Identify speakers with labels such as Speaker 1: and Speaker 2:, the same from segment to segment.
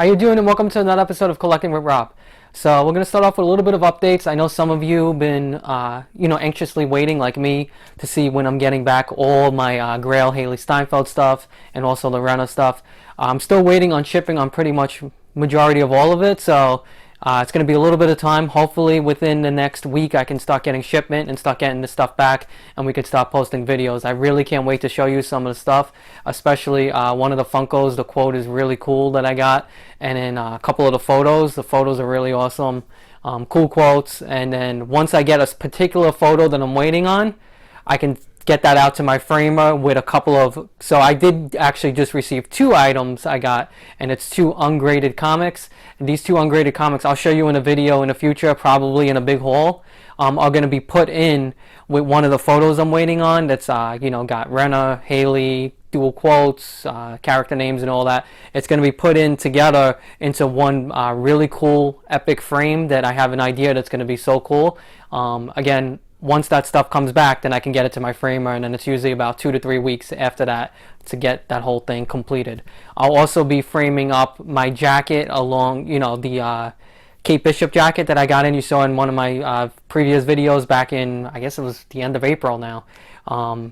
Speaker 1: How you doing, and welcome to another episode of Collecting with Rob. So we're going to start off with a little bit of updates. I know some of you have been, anxiously waiting like me to see when I'm getting back all my Grail Haley Steinfeld stuff and also the Renner stuff. I'm still waiting on shipping on pretty much majority of all of it, so it's going to be a little bit of time. Hopefully within the next week I can start getting shipment and start getting the stuff back, and we could start posting videos. I really can't wait to show you some of the stuff, especially one of the Funkos. The quote is really cool that I got, and then a couple of the photos. The photos are really awesome. Cool quotes. And then once I get a particular photo that I'm waiting on, I can get that out to my framer with a couple of, so I did actually just receive 2 items I got, and it's 2 ungraded comics. And these 2 ungraded comics, I'll show you in a video in the future, probably in a big haul, are going to be put in with one of the photos I'm waiting on that's got Renner, Haley, dual quotes, character names and all that. It's going to be put in together into one really cool epic frame that I have an idea that's going to be so cool. Again, once that stuff comes back, then I can get it to my framer, and then it's usually about 2 to 3 weeks after that to get that whole thing completed. I'll also be framing up my jacket along, the Kate Bishop jacket that I got in. You saw in one of my previous videos back in, I guess it was the end of April now.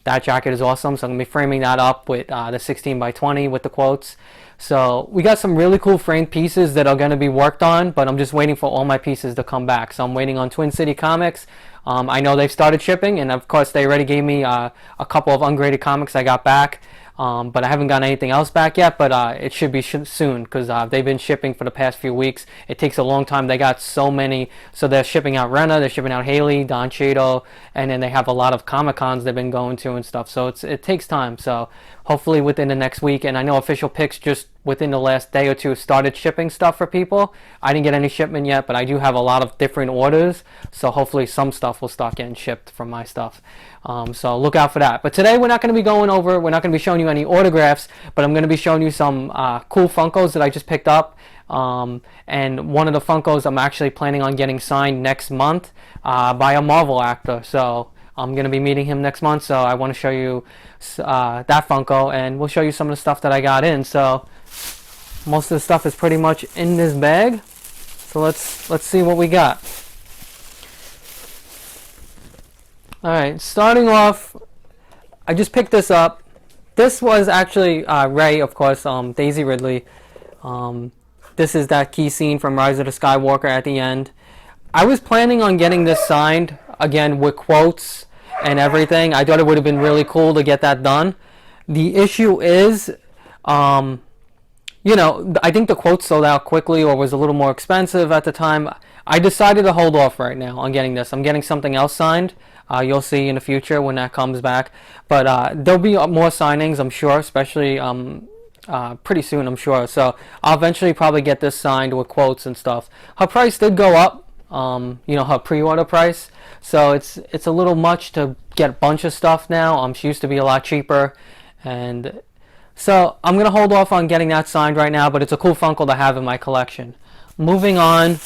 Speaker 1: That jacket is awesome, so I'm going to be framing that up with the 16 by 20 with the quotes. So we got some really cool framed pieces that are going to be worked on, but I'm just waiting for all my pieces to come back. So I'm waiting on Twin City Comics. I know they've started shipping, and of course they already gave me a couple of ungraded comics I got back. But I haven't gotten anything else back yet, but it should be soon, because they've been shipping for the past few weeks. It takes a long time. They got so many, so they're shipping out Renner, they're shipping out Haley, Don Cheadle, and then they have a lot of Comic-Cons they've been going to and stuff, so it takes time. So hopefully within the next week, and I know Official Picks just within the last day or two started shipping stuff for people. I didn't get any shipment yet, but I do have a lot of different orders, so hopefully some stuff will start getting shipped from my stuff. So look out for that. But today we're not going to be we're not going to be showing you any autographs, but I'm going to be showing you some cool Funkos that I just picked up. And one of the Funkos I'm actually planning on getting signed next month by a Marvel actor. So I'm going to be meeting him next month, so I want to show you that Funko, and we'll show you some of the stuff that I got in. So most of the stuff is pretty much in this bag. So let's see what we got. Alright, starting off, I just picked this up. This was actually Rey, of course, Daisy Ridley. This is that key scene from Rise of the Skywalker at the end. I was planning on getting this signed, again, with quotes and everything. I thought it would have been really cool to get that done. The issue is, I think the quotes sold out quickly or was a little more expensive at the time. I decided to hold off right now on getting this. I'm getting something else signed. You'll see in the future when that comes back. But there'll be more signings, I'm sure, especially pretty soon, I'm sure. So I'll eventually probably get this signed with quotes and stuff. Her price did go up, her pre-order price. So it's a little much to get a bunch of stuff now. She used to be a lot cheaper. And so I'm going to hold off on getting that signed right now, but it's a cool Funko to have in my collection. Moving on.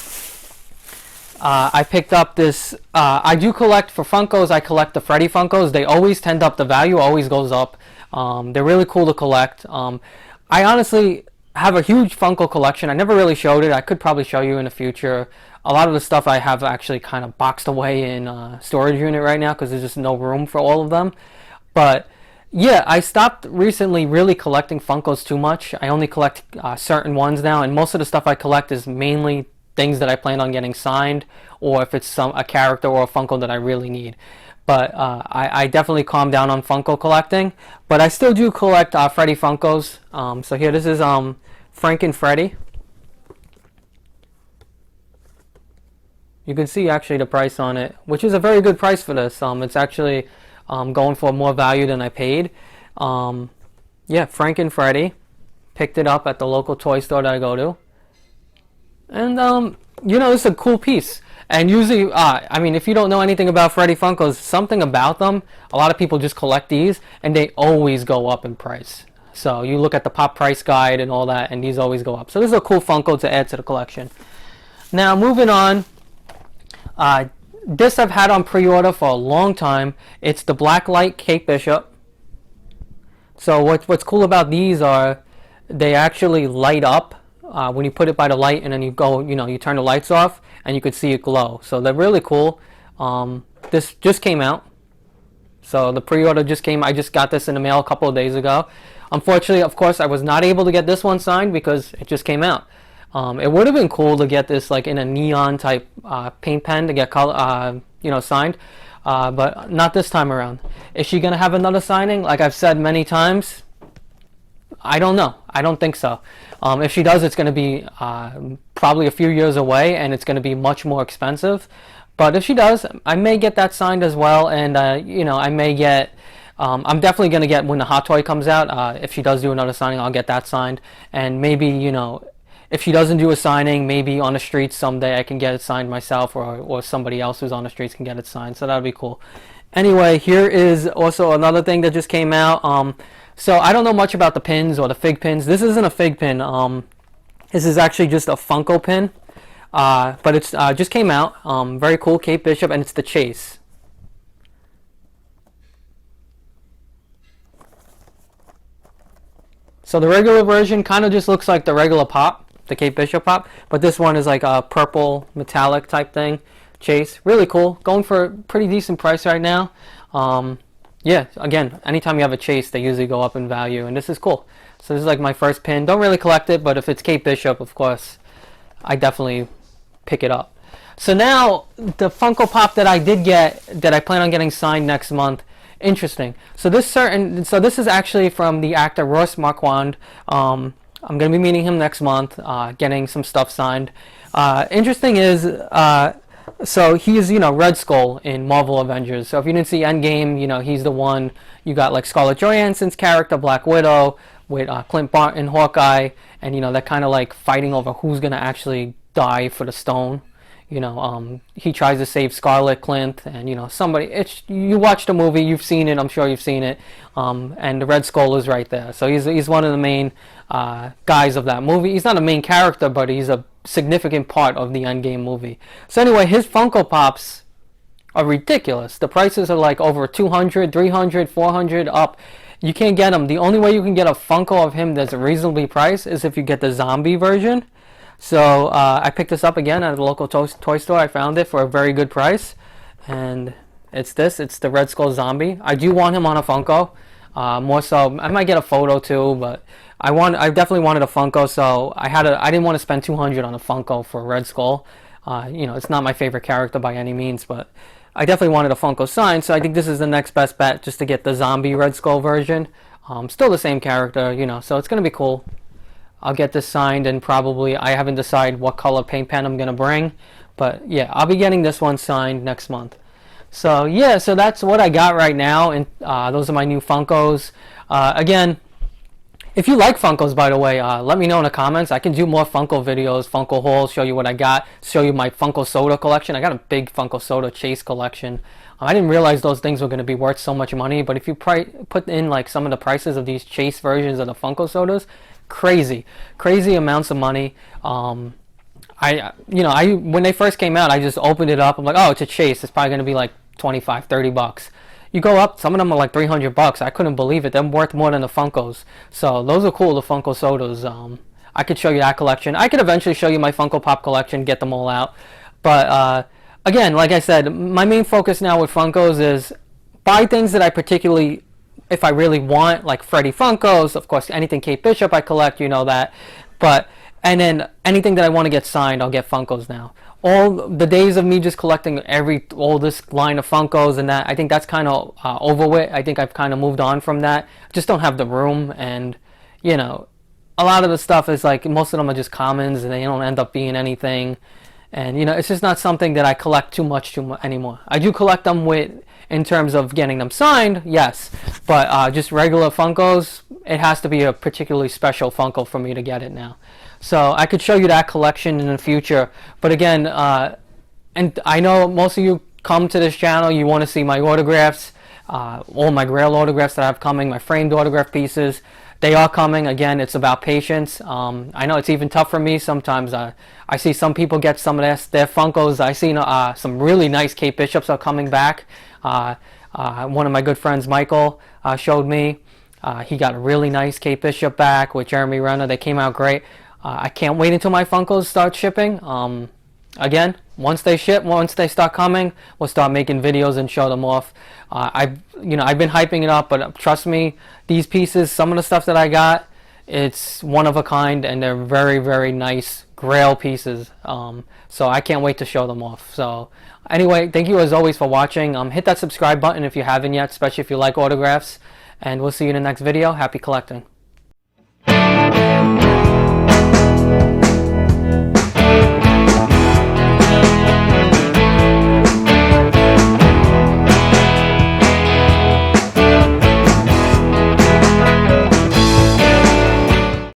Speaker 1: I picked up this, I do collect for Funkos, I collect the Freddy Funkos. They always tend up, the value always goes up. They're really cool to collect. I honestly have a huge Funko collection. I never really showed it. I could probably show you in the future. A lot of the stuff I have actually kind of boxed away in a storage unit right now because there's just no room for all of them. But yeah, I stopped recently really collecting Funkos too much. I only collect certain ones now, and most of the stuff I collect is mainly things that I plan on getting signed, or if it's a character or a Funko that I really need. But I definitely calmed down on Funko collecting, but I still do collect Freddy Funkos. So here, this is Frank and Freddy. You can see actually the price on it, which is a very good price for this. It's actually going for more value than I paid. Yeah, Frank and Freddy. Picked it up at the local toy store that I go to. And, it's a cool piece. And usually, if you don't know anything about Freddy Funkos, something about them, a lot of people just collect these, and they always go up in price. So you look at the pop price guide and all that, and these always go up. So this is a cool Funko to add to the collection. Now, moving on. This I've had on pre-order for a long time. It's the Blacklight Kate Bishop. So what's cool about these are they actually light up when you put it by the light and then you go, you turn the lights off and you could see it glow. So they're really cool. This just came out. So the pre-order just came. I just got this in the mail a couple of days ago. Unfortunately, of course, I was not able to get this one signed because it just came out. It would have been cool to get this like in a neon type paint pen to get color, signed, but not this time around. Is she gonna have another signing? Like I've said many times, I don't know. I don't think so. If she does, it's going to be probably a few years away, and it's going to be much more expensive. But if she does, I may get that signed as well, and I may get. I'm definitely going to get when the Hot Toy comes out. If she does do another signing, I'll get that signed, and maybe if she doesn't do a signing, maybe on the streets someday I can get it signed myself, or somebody else who's on the streets can get it signed. So that'd be cool. Anyway, here is also another thing that just came out. So I don't know much about the pins or the fig pins. This isn't a fig pin. This is actually just a Funko pin. But it's just came out. Very cool, Kate Bishop, and it's the Chase. So the regular version kind of just looks like the regular pop, the Kate Bishop pop, but this one is like a purple metallic type thing. Chase, really cool. Going for a pretty decent price right now. Yeah, again, anytime you have a Chase, they usually go up in value, and this is cool. So this is like my first pin. Don't really collect it, but if it's Kate Bishop, of course, I definitely pick it up. So now, the Funko Pop that I did get, that I plan on getting signed next month, interesting. So this is actually from the actor Ross Marquand. I'm going to be meeting him next month, getting some stuff signed. Interesting is... so he's, Red Skull in Marvel Avengers. So if you didn't see Endgame, he's the one. You got like Scarlett Johansson's character, Black Widow, with Clint Barton, Hawkeye, and they're kind of like fighting over who's gonna actually die for the stone. He tries to save Scarlet, Clint, and somebody. You watch the movie, you've seen it. I'm sure you've seen it. And the Red Skull is right there. So he's one of the main guys of that movie. He's not a main character, but he's a significant part of the Endgame movie. So anyway, his Funko Pops are ridiculous. The prices are like over 200, 300, 400 up. You can't get them. The only way you can get a Funko of him that's reasonably priced is if you get the zombie version. So I picked this up again at the local toy store. I found it for a very good price, and it's the Red Skull zombie. I do want him on a Funko. More so, I might get a photo too, but I definitely wanted a Funko, so I didn't want to spend 200 on a Funko for Red Skull. It's not my favorite character by any means, but I definitely wanted a Funko signed, so I think this is the next best bet, just to get the zombie Red Skull version. Still the same character, so it's going to be cool. I'll get this signed, and probably, I haven't decided what color paint pen I'm going to bring, but yeah, I'll be getting this one signed next month. So yeah, so that's what I got right now, and those are my new Funkos. Again, if you like Funkos, by the way, let me know in the comments. I can do more Funko videos, Funko hauls, show you what I got, show you my Funko Soda collection. I got a big Funko Soda Chase collection. I didn't realize those things were going to be worth so much money, but if you put in like some of the prices of these Chase versions of the Funko Sodas, crazy amounts of money. When they first came out, I just opened it up. I'm like, oh, it's a Chase. It's probably going to be like 25, 30 bucks. You go up, some of them are like 300 bucks. I couldn't believe it. They're worth more than the Funkos. So those are cool, the Funko Sodas. I could show you that collection. I could eventually show you my Funko Pop collection, get them all out. But again, like I said, my main focus now with Funkos is buy things that I particularly, if I really want, like Freddy Funkos, of course, anything Kate Bishop I collect, you know that. And then anything that I want to get signed, I'll get Funkos now. All the days of me just collecting all this line of Funkos and that, I think that's kind of over with. I think I've kind of moved on from that. I just don't have the room, and a lot of the stuff is like, most of them are just commons and they don't end up being anything. And it's just not something that I collect too much anymore. I do collect them in terms of getting them signed, yes, but just regular Funkos, it has to be a particularly special Funko for me to get it now. So I could show you that collection in the future, but again, and I know most of you come to this channel, you want to see my autographs, all my Grail autographs that I have coming, my framed autograph pieces. They are coming. Again, it's about patience. I know it's even tough for me sometimes. I see some people get some of their Funkos. I see some really nice Kate Bishops are coming back. One of my good friends, Michael, showed me. He got a really nice Kate Bishop back with Jeremy Renner. They came out great. I can't wait until my Funkos start shipping. Again, once they ship, once they start coming, we'll start making videos and show them off. I've been hyping it up, but trust me, these pieces, some of the stuff that I got, it's one of a kind, and they're very, very nice Grail pieces. So I can't wait to show them off. So anyway, thank you as always for watching. Hit that subscribe button if you haven't yet, especially if you like autographs. And we'll see you in the next video. Happy collecting.